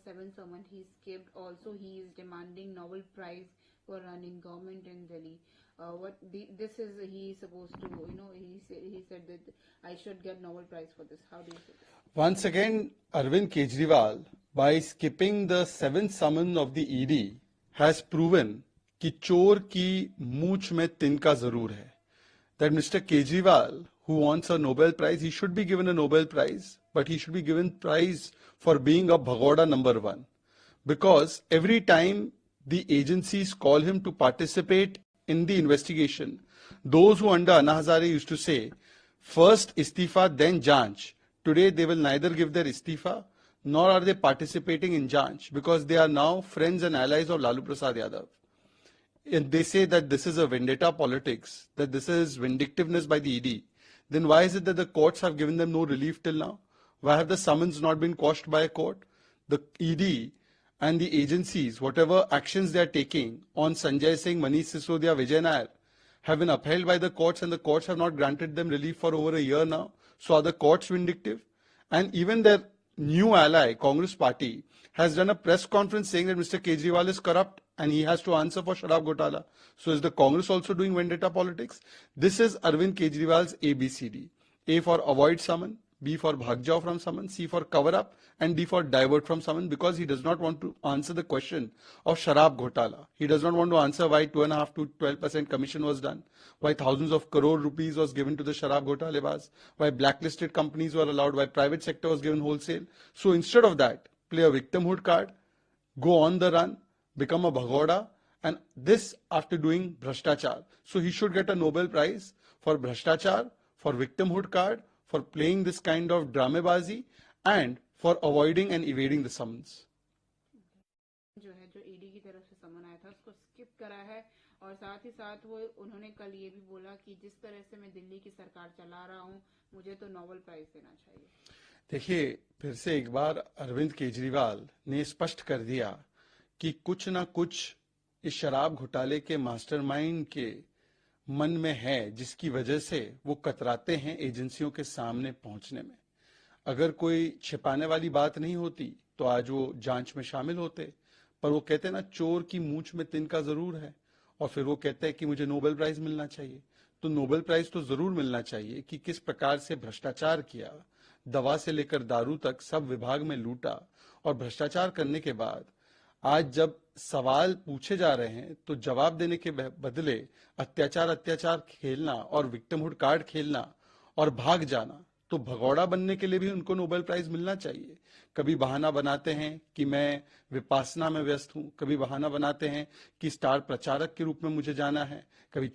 seventh summon he skipped. Also, he is demanding Nobel Prize for running government in Delhi. This is he is supposed to, he said that I should get Nobel Prize for this. How do you say this? Once again, Arvind Kejriwal, by skipping the seventh summon of the ED, has proven कि चोर की मूछ में तिनका जरूर है. That Mr. Kejriwal, who wants a Nobel Prize, he should be given a Nobel Prize, but he should be given prize for being a Bhagoda number one. Because every time the agencies call him to participate in the investigation, those who under Anna Hazare used to say, first istifa, then janch. Today they will neither give their istifa, nor are they participating in janch, because they are now friends and allies of Lalu Prasad Yadav. And they say that this is a vendetta politics, that this is vindictiveness by the ED, then why is it that the courts have given them no relief till now? Why have the summons not been quashed by a court? The ED and the agencies, whatever actions they are taking on Sanjay Singh, Manish Sisodia, Vijay Nair, have been upheld by the courts, and the courts have not granted them relief for over a year now. So are the courts vindictive? And even their new ally, Congress Party, has done a press conference saying that Mr. Kejriwal is corrupt and he has to answer for Sharab Ghotala. So is the Congress also doing vendetta politics? This is Arvind Kejriwal's ABCD. A for avoid summon, B for bhag jao from summon, C for cover up, and D for divert from summon, because he does not want to answer the question of Sharab Ghotala. He does not want to answer why 2.5 to 12% commission was done, why thousands of crore rupees was given to the Sharab Ghotalebaz, why blacklisted companies were allowed, why private sector was given wholesale. So instead of that, play a victimhood card, go on the run, become a Bhagoda, and this after doing Bhrashtachar. So he should get a Nobel Prize for Bhrashtachar, for victimhood card, for playing this kind of dramebazi, and for avoiding and evading the summons. जो है जो ED की तरफ से समन आया था उसको skip करा है, और साथ ही साथ वो उन्होंने कल ये भी बोला कि जिस तरह से मैं दिल्ली की सरकार चला रहा हूँ मुझे तो नोबेल प्राइज देना चाहिए. देखिए, फिर से एक बार अरविंद केजरीवाल ने स्पष्ट कर दिया कि कुछ ना कुछ इस शराब घोटाले के मास्टरमाइंड के मन में है, जिसकी वजह से वो कतराते हैं एजेंसियों के सामने पहुंचने में. अगर कोई छिपाने वाली बात नहीं होती तो आज वो जांच में शामिल होते, पर वो कहते हैं ना, चोर की मूंछ में तिनका जरूर है, और फिर वो कहते हैं कि मुझे नोबेल प्राइज मिलना चाहिए. तो नोबेल प्राइज तो जरूर मिलना चाहिए कि किस प्रकार से भ्रष्टाचार किया, दवा से लेकर दारू तक सब विभाग में लूटा, और भ्रष्टाचार करने के बाद आज जब सवाल पूछे जा रहे हैं तो जवाब देने के बदले अत्याचार खेलना और विक्टिमहुड कार्ड खेलना और भाग जाना, तो भगौड़ा बनने के लिए भी उनको नोबेल प्राइज मिलना चाहिए. कभी बहाना बनाते हैं कि मैं विपासना में व्यस्त हूं, कभी बहाना बनाते हैं कि स्टार प्रचारक के रूप में मुझे जाना है, कभी